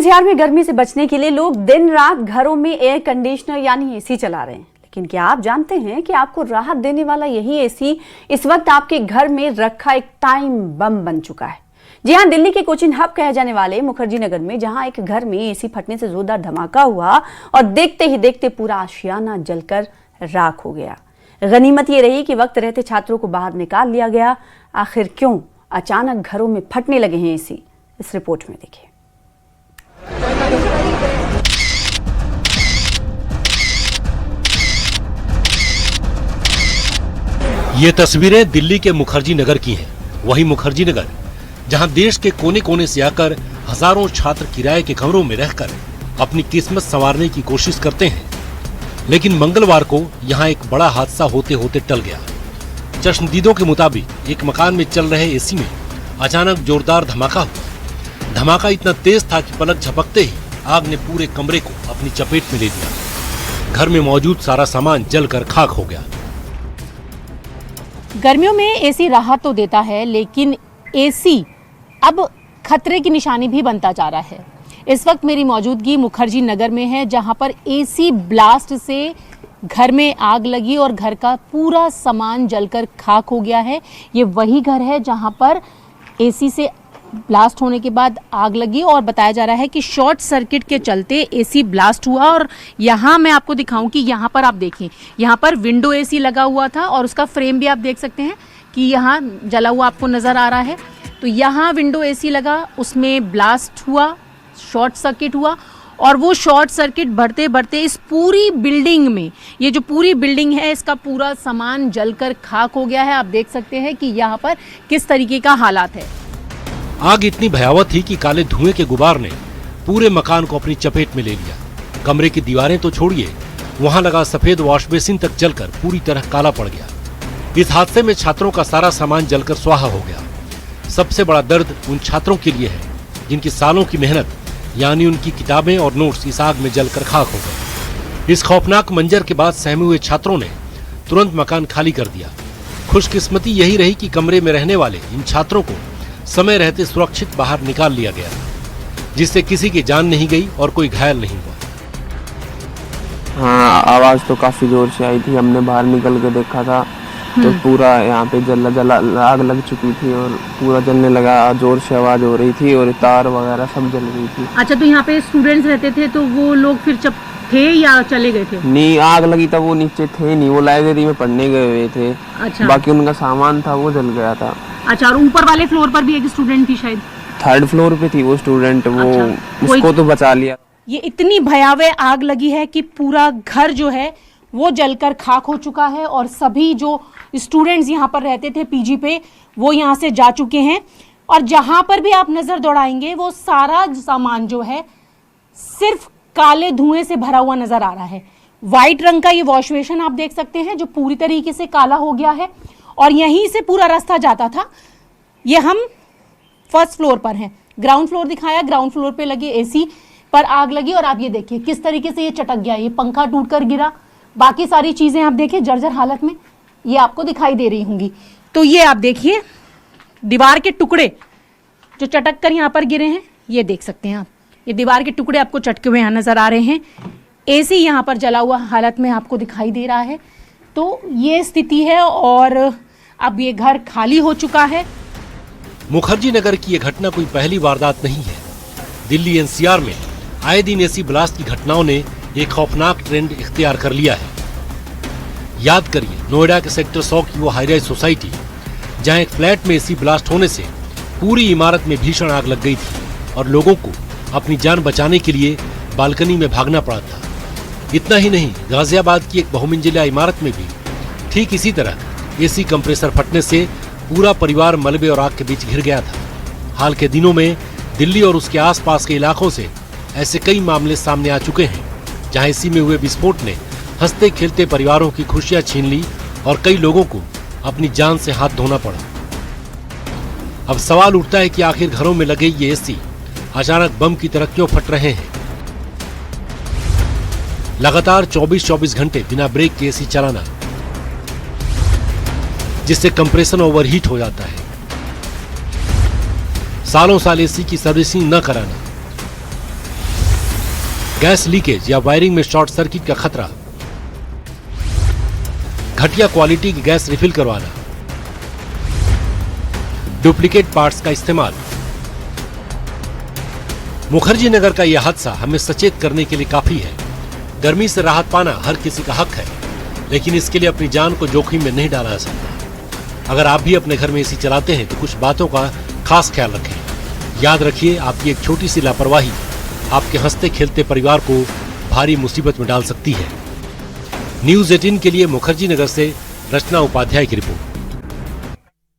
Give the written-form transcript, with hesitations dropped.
NCR में गर्मी से बचने के लिए लोग दिन रात घरों में एयर कंडीशनर यानी एसी चला रहे हैं। लेकिन क्या आप जानते हैं कि आपको राहत देने वाला यही एसी इस वक्त आपके घर में रखा एक टाइम बम बन चुका है। जी हां, दिल्ली के कोचिन हब कहे जाने वाले मुखर्जी नगर में जहां एक घर में एसी फटने से जोरदार धमाका हुआ और देखते ही देखते पूरा आशियाना जलकर राख हो गया। गनीमत ये रही कि वक्त रहते छात्रों को बाहर निकाल लिया गया। आखिर क्यों अचानक घरों में फटने लगे हैं एसी, इस रिपोर्ट में देखिए। ये तस्वीरें दिल्ली के मुखर्जी नगर की हैं। वही मुखर्जी नगर जहां देश के कोने कोने से आकर हजारों छात्र किराए के कमरों में रहकर अपनी किस्मत संवारने की कोशिश करते हैं, लेकिन मंगलवार को यहां एक बड़ा हादसा होते होते टल गया। चश्मदीदों के मुताबिक एक मकान में चल रहे एसी में अचानक जोरदार धमाका हुआ। धमाका इतना तेज था कि पलक झपकते ही आग ने पूरे कमरे को अपनी चपेट में ले लिया। घर में मौजूद सारा सामान जलकर खाक हो गया। गर्मियों में एसी राहत तो देता है, लेकिन एसी अब खतरे की निशानी भी बनता जा रहा है। इस वक्त मेरी मौजूदगी मुखर्जी नगर में है, जहां पर एसी ब्लास्ट से घर में आग लगी और घर का पूरा सामान जलकर खाक हो गया है। ये वही घर है जहां पर एसी से ब्लास्ट होने के बाद आग लगी और बताया जा रहा है कि शॉर्ट सर्किट के चलते एसी ब्लास्ट हुआ। और यहाँ मैं आपको दिखाऊं कि यहाँ पर आप देखें, यहाँ पर विंडो एसी लगा हुआ था और उसका फ्रेम भी आप देख सकते हैं कि यहाँ जला हुआ आपको नज़र आ रहा है। तो यहाँ विंडो एसी लगा, उसमें ब्लास्ट हुआ, शॉर्ट सर्किट हुआ और वो शॉर्ट सर्किट बढ़ते बढ़ते इस पूरी बिल्डिंग में, ये जो पूरी बिल्डिंग है इसका पूरा सामान जलकर खाक हो गया है। आप देख सकते हैं कि यहाँ पर किस तरीके का हालात है। आग इतनी भयावह थी कि काले धुएं के गुबार ने पूरे मकान को अपनी चपेट में ले लिया। कमरे की दीवारें तो छोड़िए, वहां लगा सफेद वॉश बेसिन तक जलकर पूरी तरह काला पड़ गया। इस हादसे में छात्रों का सारा सामान जलकर स्वाहा हो गया। सबसे बड़ा दर्द उन छात्रों के लिए है जिनकी सालों की मेहनत यानी उनकी किताबें और नोट्स इस आग में जलकर खाक हो गए। इस खौफनाक मंजर के बाद सहमे हुए छात्रों ने तुरंत मकान खाली कर दिया। खुशकिस्मती यही रही कि कमरे में रहने वाले इन छात्रों को समय रहते सुरक्षित बाहर निकाल लिया गया, जिससे किसी की जान नहीं गई और कोई घायल नहीं हुआ। हाँ, आवाज तो काफी जोर से आई थी। हमने बाहर निकल के देखा था तो पूरा यहाँ पे जला आग लग चुकी थी और पूरा जलने लगा। जोर से आवाज हो रही थी और तार वगैरह सब जल रही थी। अच्छा, तो यहाँ पे स्टूडेंट्स रहते थे तो वो लोग फिर थे या चले गए थे? नहीं, आग लगी तब वो नीचे थे नहीं, वो लाइब्रेरी में पढ़ने गए हुए थे। अच्छा। बाकी उनका सामान था वो जल गया था। अच्छा, और ऊपर वाले फ्लोर पर भी एक स्टूडेंट थी शायद? थर्ड फ्लोर पे थी वो स्टूडेंट। वो अच्छा, उसको तो बचा लिया। ये इतनी भयावह आग लगी है कि पूरा घर जो है वो जलकर खाक हो चुका है और सभी जो स्टूडेंट्स यहाँ पर रहते थे पीजी पे वो यहाँ से जा चुके हैं। और जहाँ पर भी आप नजर दौड़ाएंगे वो सारा सामान जो है सिर्फ काले धुएं से भरा हुआ नजर आ रहा है। व्हाइट रंग का ये वॉश बेसिन आप देख सकते हैं जो पूरी तरीके से काला हो गया है और यहीं से पूरा रास्ता जाता था। ये हम फर्स्ट फ्लोर पर हैं, ग्राउंड फ्लोर दिखाया। ग्राउंड फ्लोर पे लगे एसी पर आग लगी और आप ये देखिए किस तरीके से ये चटक गया। ये पंखा टूटकर गिरा, बाकी सारी चीजें आप देखिए जर्जर हालत में ये आपको दिखाई दे रही होंगी। तो ये आप देखिए दीवार के टुकड़े जो चटक कर यहाँ पर गिरे हैं, ये देख सकते हैं आप। ये दीवार के टुकड़े आपको चटके हुए यहाँ नजर आ रहे हैं। एसी यहाँ पर जला हुआ हालत में आपको दिखाई दे रहा है। तो ये स्थिति है और अब ये घर खाली हो चुका है। मुखर्जी नगर की यह घटना कोई पहली वारदात नहीं है। दिल्ली एनसीआर में आए दिन एसी ब्लास्ट की घटनाओं ने एक खौफनाक ट्रेंड इख्तियार कर लिया है। याद करिए नोएडा के सेक्टर 100 की वो हाईराइज सोसाइटी जहां एक फ्लैट में एसी ब्लास्ट होने से पूरी इमारत में भीषण आग लग गई थी और लोगों को अपनी जान बचाने के लिए बालकनी में भागना पड़ा था। इतना ही नहीं, गाजियाबाद की एक बहुमंजिला इमारत में भी ठीक इसी तरह एसी कंप्रेसर फटने से पूरा परिवार मलबे और आग के बीच घिर गया था। हाल के दिनों में दिल्ली और उसके आसपास के इलाकों से ऐसे कई मामले सामने आ चुके हैं जहां एसी में हुए विस्फोट ने हंसते खेलते परिवारों की खुशियां छीन ली और कई लोगों को अपनी जान से हाथ धोना पड़ा। अब सवाल उठता है कि आखिर घरों में लगे ये एसी अचानक बम की तरह क्यों फट रहे हैं। लगातार 24-24 घंटे बिना ब्रेक के एसी चलाना, जिससे कंप्रेसर ओवरहीट हो जाता है। सालों साल एसी की सर्विसिंग न कराना, गैस लीकेज या वायरिंग में शॉर्ट सर्किट का खतरा, घटिया क्वालिटी की गैस रिफिल करवाना, डुप्लीकेट पार्ट्स का इस्तेमाल। मुखर्जी नगर का यह हादसा हमें सचेत करने के लिए काफी है। गर्मी से राहत पाना हर किसी का हक है, लेकिन इसके लिए अपनी जान को जोखिम में नहीं डाला जा सकता। अगर आप भी अपने घर में एसी चलाते हैं तो कुछ बातों का खास ख्याल रखें। याद रखिए, आपकी एक छोटी सी लापरवाही आपके हंसते खेलते परिवार को भारी मुसीबत में डाल सकती है। न्यूज़ 18 के लिए मुखर्जी नगर से रचना उपाध्याय की रिपोर्ट।